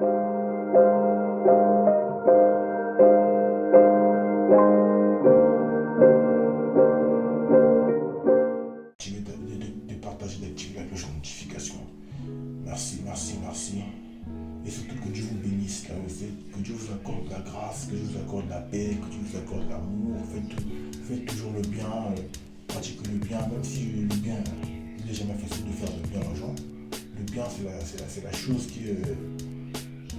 De partager, d'activer la cloche de notification. Merci, merci, merci. Et surtout que Dieu vous bénisse, là, que Dieu vous accorde la grâce, que Dieu vous accorde la paix, que Dieu vous accorde l'amour. Faites toujours le bien, pratiquez le bien, même si le bien, il n'est jamais facile de faire le bien aux gens. Le bien, c'est la chose qui...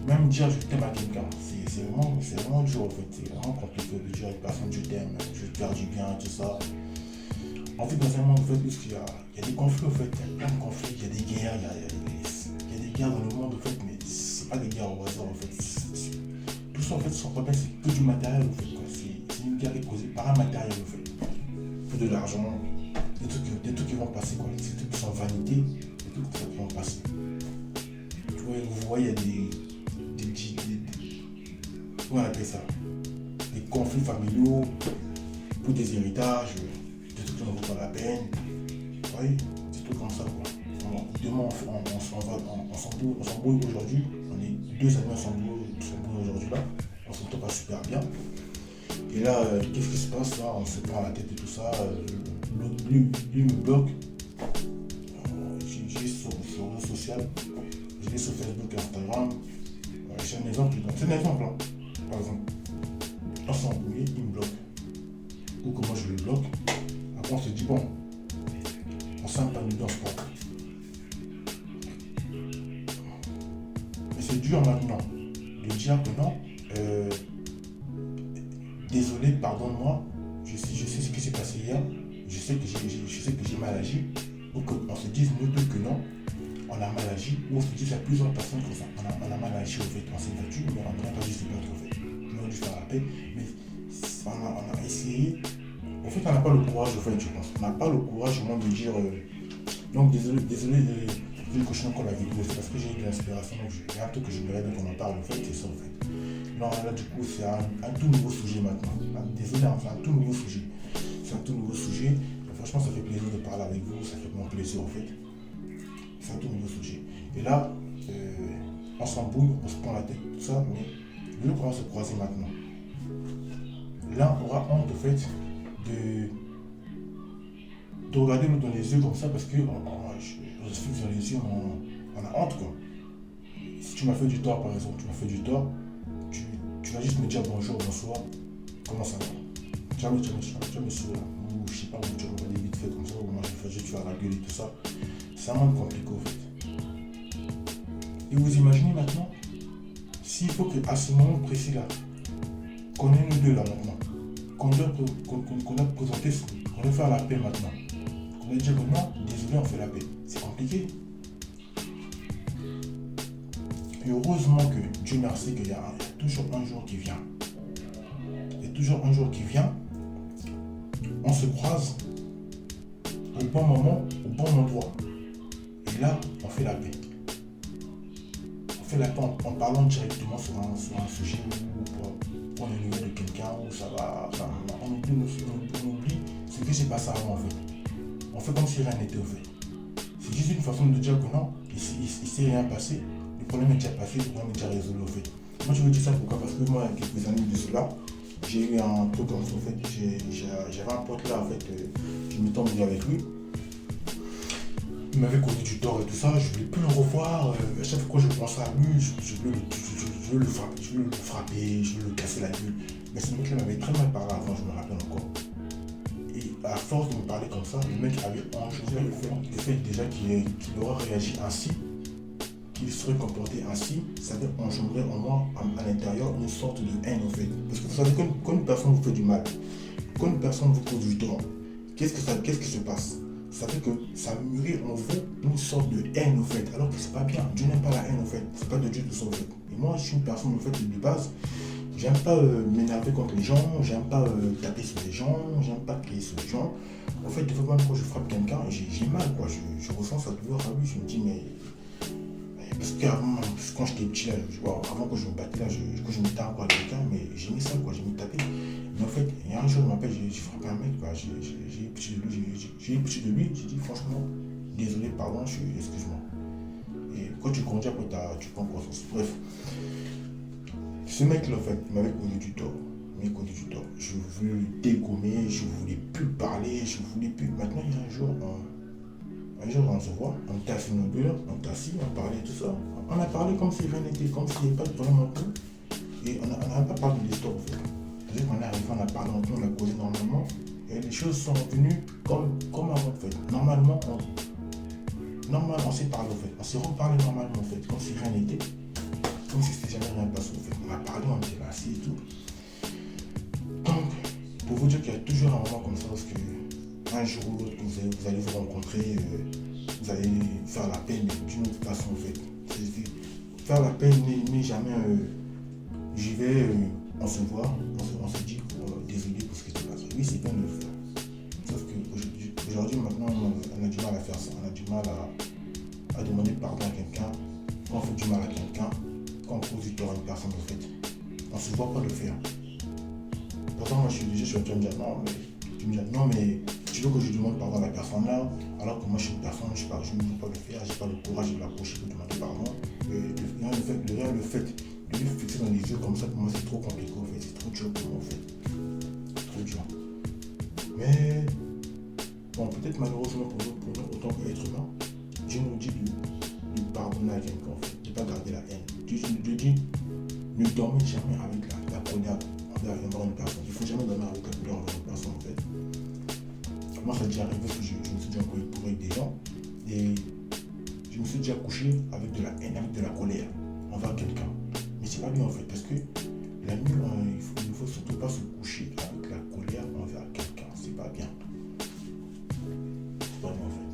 même dire je t'aime à quelqu'un, c'est vraiment dur en fait. C'est vraiment compliqué de dire à une personne je t'aime, je te faire du bien, tout ça. En fait, dans un monde, en fait, parce qu'il y a des conflits, en fait, il y a plein de conflits, il y a des guerres, il y a des guerres dans le monde, en fait, mais c'est pas des guerres au hasard, en fait. Tout ça, en fait, sans problème, c'est que du matériel, en fait, quoi. C'est une guerre qui est causée par un matériel, en fait. Peu de l'argent, des trucs qui vont passer, quoi. Des trucs qui sont vanité, des trucs qui vont passer. Tu vois, vous voyez, il y a comment on appelle ça? Des conflits familiaux, pour des héritages, des trucs qui ne vaut pas la peine. Oui, des trucs comme ça, quoi. Demain, on s'embrouille aujourd'hui. On est deux amis, on s'embrouille aujourd'hui là. On s'entend pas super bien. Et là, qu'est-ce qui se passe là? On se prend la tête et tout ça. Lui me bloque. J'ai sur le réseau social. Je l'ai sur Facebook et Instagram. C'est un exemple. C'est un exemple, hein. Par exemple, on s'embrouille, il me bloque. Ou comment je le bloque. Après, on se dit, bon, on s'épanouit dans ce pas. Mais c'est dur maintenant de dire que non, désolé, pardonne-moi, je sais ce qui s'est passé hier, je sais que j'ai mal agi, ou qu'on se dise nous deux que non, on a mal agi, ou on se dise à plusieurs personnes que ça, on a mal agi au fait, on s'est battu, mais on n'a pas dû se battre au fait. On a dû faire la paix, mais on a essayé. En fait, on n'a pas le courage, au fait, je pense. On n'a pas le courage, au moins, de dire donc, désolé de cocher encore la vidéo, c'est parce que j'ai eu de l'inspiration. Donc, il y a un truc que je voudrais qu'on en parle, en fait, c'est ça, en fait. Non, là, du coup, c'est un tout nouveau sujet maintenant. Désolé, c'est un tout nouveau sujet. C'est un tout nouveau sujet. Et franchement, ça fait plaisir de parler avec vous, ça fait mon plaisir, en fait. C'est un tout nouveau sujet. Et là, on s'embrouille, on se prend la tête, tout ça, mais le jour qu'on va se croiser maintenant, là, on aura honte, en fait, de regarder l'autre dans les yeux comme ça parce que je se fixe dans les yeux, on a honte, quoi. Si tu m'as fait du tort, par exemple, tu vas juste me dire bonjour, bonsoir, comment ça va? Tu vas me sourire, ou je sais pas, tu vas me regarder vite fait comme ça, ou moi je vais faire la gueule et tout ça. C'est vraiment compliqué, en fait. Et vous imaginez maintenant, s'il faut qu'à ce moment précis là, qu'on est nous deux là maintenant, qu'on doit présenter, qu'on doit faire la paix maintenant. On doit dire que non, désolé, on fait la paix. C'est compliqué. Et heureusement que Dieu merci qu'il y a toujours un jour qui vient. Il y a toujours un jour qui vient. On se croise au bon moment, au bon endroit. Et là, on fait la paix. On fait la paix en parlant directement sur un sujet où pour les nouvelles de quelqu'un, où ça va. Enfin, on oublie ce qui s'est passé avant, en fait. On fait comme si rien n'était, au fait. C'est juste une façon de dire que non, il ne s'est rien passé. Le problème est déjà passé, le problème est déjà résolu, au fait. Moi, je veux dire ça pourquoi? Parce que moi, il y a quelques années de cela, j'ai eu un truc comme ça, en fait. J'avais un pote là, en fait, je m'étais embrouillé avec lui. Il m'avait causé du tort et tout ça, je ne voulais plus le revoir. À chaque fois que je pensais à lui, je veux le frapper, je veux le casser la gueule. Mais ce mec-là m'avait très mal parlé avant, je me rappelle encore. Et à force de me parler comme ça, le mec avait engendré le fait déjà qu'il aurait réagi ainsi, qu'il serait comporté ainsi, ça avait engendré en moi, à l'intérieur, une sorte de haine, en fait. Parce que vous savez, quand une personne vous fait du mal, quand une personne vous cause du tort, qu'est-ce qui se passe? Ça fait que ça mûrit en vous une sorte de haine, en fait. Alors que c'est pas bien. Dieu n'aime pas la haine, en fait. C'est pas de Dieu tout ça, en fait. Et moi, je suis une personne, en fait, de base. J'aime pas m'énerver contre les gens, j'aime pas taper sur les gens, j'aime pas crier sur les gens. En fait, des fois, même quand je frappe quelqu'un, j'ai mal, quoi. Je ressens ça douleur à lui. Je me dis, mais parce qu'avant, quand j'étais petit, là, avant que je me battais, là, quand je mettais encore à quelqu'un, mais j'aimais ça, quoi. J'aimais taper. Mais en fait, il y a un jour, je m'appelle, j'ai frappé un mec, quoi. J'ai eu pitié de lui, j'ai dit, franchement, désolé, pardon, excuse-moi. Et quand tu conduis, après, tu prends conscience. Bref. Ce mec-là, en fait, il m'avait causé du tort. Il m'avait causé du tort. Je voulais le dégommer, je voulais plus parler, je voulais plus. Maintenant, il y a un jour, on se voit, on était assis nos deux là, on était assis, on parlait tout ça. On a parlé comme si rien n'était, comme s'il n'y avait pas de problème en tout. Et on n'a pas parlé de l'histoire, en fait. C'est-à-dire qu'on est arrivé, on a parlé en tout, on a causé normalement. Et les choses sont revenues comme avant, en fait. Normalement, on s'est parlé, en fait. On s'est reparlé normalement, en fait, comme si rien n'était. Comme si c'était jamais rien passé, en fait. On a parlé, on était assis et tout. Donc, pour vous dire qu'il y a toujours un moment comme ça, parce que un jour ou l'autre, vous allez vous rencontrer, vous allez faire la peine d'une autre façon, en fait. Faire la peine n'est jamais j'y vais, on se voit, on se dit désolé pour ce qui s'est passé. Oui, c'est bien de le faire. Sauf qu'aujourd'hui, maintenant, on a du mal à faire ça. On a du mal à demander pardon à quelqu'un. Quand on fait du mal à quelqu'un, quand on cause du tort à une personne, en fait, on ne se voit pas le faire. Pourtant, moi, je suis en train de me dire non, mais tu veux que je demande pardon à la personne là, alors que moi, je suis une personne, je ne veux pas le faire, je n'ai pas le courage de l'approcher pour demander pardon. Le fait de lui fixer dans les yeux comme ça, pour moi, c'est trop compliqué, en fait. C'est trop dur pour moi, en fait. Trop dur. Mais, bon, peut-être malheureusement pour nous, autant qu'être humain, Dieu nous dit de pardonner à quelqu'un, en fait, de ne pas garder la haine. Dieu dit, ne dormez jamais avec la colère envers une personne. Il ne faut jamais dormir avec la colère envers une personne, en fait. Moi, ça m'est déjà arrivé parce que je me suis déjà embrouillé avec des gens, et je me suis déjà couché avec de la haine, avec de la colère envers quelqu'un. Mais c'est pas bien, en fait, parce que la nuit, il ne faut surtout pas se coucher avec la colère envers quelqu'un. C'est pas bien. C'est pas bien, en fait.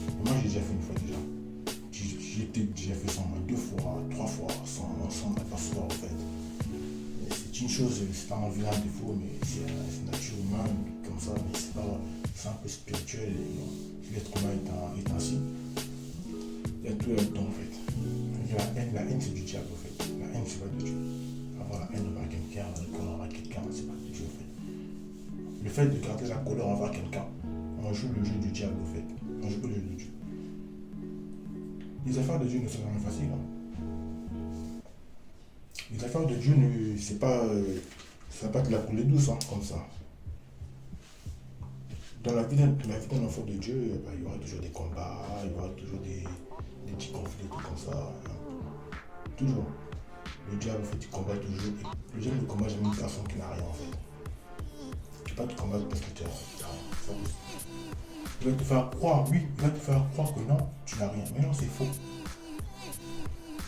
Et moi, j'ai déjà fait une fois déjà. J'ai déjà fait ça en 2 fois, 3 fois, sans m'apercevoir, en fait. C'est une chose, c'est pas un vilain défaut, mais c'est nature humaine, comme ça, mais c'est un peu spirituel. L'être humain est ainsi. Il y a tout là-dedans, en fait. La haine, c'est du diable, en fait. La haine, c'est pas de Dieu. Avoir la haine envers quelqu'un, la colère envers quelqu'un, c'est pas de Dieu, en fait. Le fait de garder la colère envers quelqu'un, on joue le jeu du diable, en fait. On joue le jeu de Dieu. Les affaires de Dieu ne sont jamais faciles. Les affaires de Dieu, c'est pas, ça va pas de la couler douce, comme ça. Dans la vie d'un enfant de Dieu, il y aura toujours des combats, il y aura toujours des petits conflits, tout comme ça. Toujours. Le diable, en fait, il combat toujours. Le diable ne combat jamais une personne qui n'a rien, en fait. Tu ne peux pas te combattre parce que tu n'as rien. Il va te faire croire, oui, il va te faire croire que non, tu n'as rien. Mais non, c'est faux.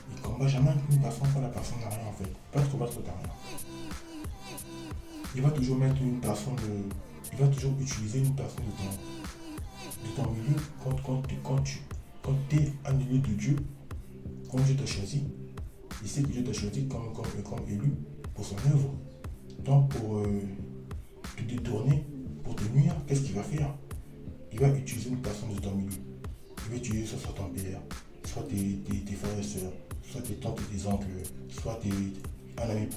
Il ne combat jamais une personne quand la personne n'a rien, en fait. Pas te combattre quand tu n'as rien. Il va toujours mettre une personne il va toujours utiliser une personne de ton milieu quand tu es un milieu de Dieu, quand Dieu t'a choisi. Il sait que Dieu t'a choisi comme élu pour son œuvre. Donc pour te détourner, pour te nuire, qu'est-ce qu'il va faire? Il va utiliser une personne de ton milieu. Il va utiliser soit ton père, soit tes frères et sœurs, soit tes tantes et tes oncles, soit un ami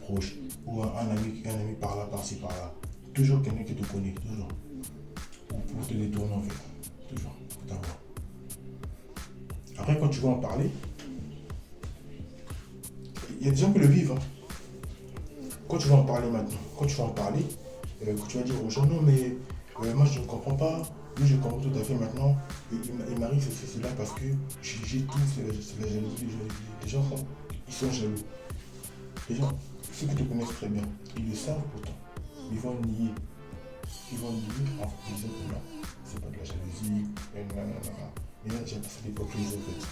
proche, ou un ami par là, par-ci, par-là. Toujours quelqu'un qui te connaît, toujours. Ou pour te détourner, en fait. Toujours, pour t'avoir. Après, quand tu vas en parler, il y a des gens qui le vivent. Quand tu vas en parler maintenant, quand tu vas dire aux gens, non mais moi je ne comprends pas, oui je comprends tout à fait maintenant, il m'arrive cela parce que j'ai tout, c'est la jalousie. Les gens ils sont jaloux. Les gens, ceux qui te connaissent très bien, ils le savent pourtant. Ils vont nier. En disant que non, c'est pas de la jalousie, non. Mais là, j'ai passé l'hypocrisie, en fait.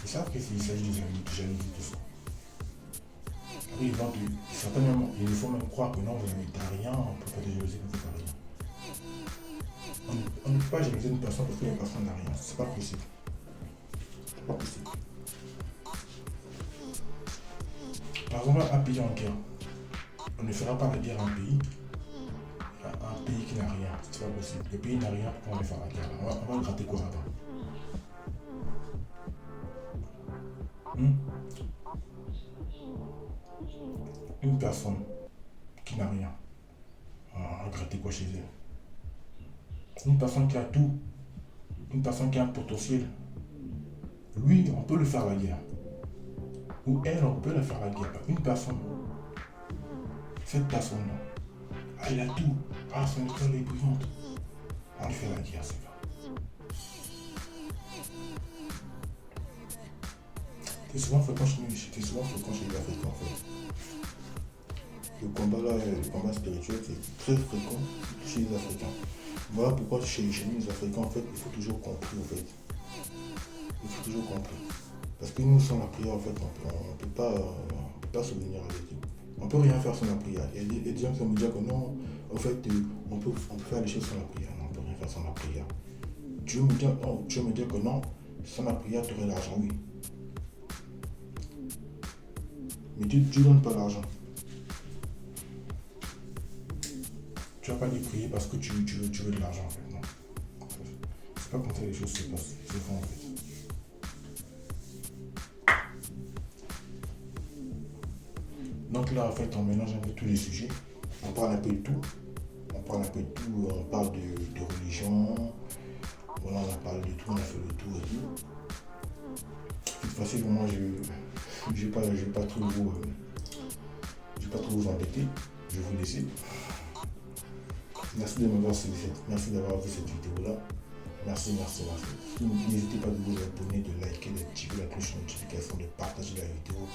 Ils savent qu'il s'agit de jalousie, tout ça. Après, certainement, il faut même croire que non, vous n'avez rien, on ne peut pas te jalouser quand tu n'as rien. On ne peut pas jalouser une personne parce qu'une personne n'a rien. C'est pas possible. C'est pas possible. Par exemple, un pays en guerre. On ne fera pas la guerre à un pays qui n'a rien. C'est pas possible. Le pays n'a rien, pourquoi on va faire la guerre? On va gratter quoi là-bas? Une personne qui n'a rien, on va gratter quoi chez elle? Une personne qui a tout, une personne qui a un potentiel, lui, on peut le faire la guerre. Ou elle, on peut la faire la guerre. Une personne, cette personne-là, elle a tout. Ah, son étoile est brillante. On lui fait la guerre, c'est vrai. C'est souvent fréquent chez nous, c'était souvent fréquent chez les Africains en fait. Le combat là, le combat spirituel, c'est très fréquent chez les Africains. Voilà pourquoi chez nous les Africains en fait, il faut toujours compris en fait. Il faut toujours compris. Parce que nous sans la prière en fait, on peut pas souvenir avec Dieu. On peut rien faire sans la prière. Il y a des gens qui vont me dire que non, en fait, on peut faire les choses sans la prière. Non, on peut rien faire sans la prière. Dieu me dit que non, sans la prière, tu aurais l'argent, oui. Mais Dieu ne donne pas l'argent. Tu vas pas lui prier parce que tu veux de l'argent en fait. Non. C'est pas comme ça les choses se passent. C'est faux en fait. Donc là en fait on mélange un peu tous les sujets. On parle un peu de tout. On parle de religion. Voilà, on a parlé de tout, on a fait le tour et tout. De toute façon, moi je vais pas trop vous embêter. Je vais vous laisser. Merci merci d'avoir vu cette vidéo là. Merci. N'hésitez pas de vous abonner, de liker, d'activer la cloche de notification, de partager la vidéo,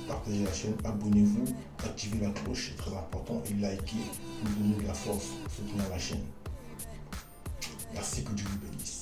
partager la chaîne, abonnez-vous, activez la cloche, c'est très important, et likez, nous donner de la force, soutenir la chaîne. Merci, que Dieu vous bénisse.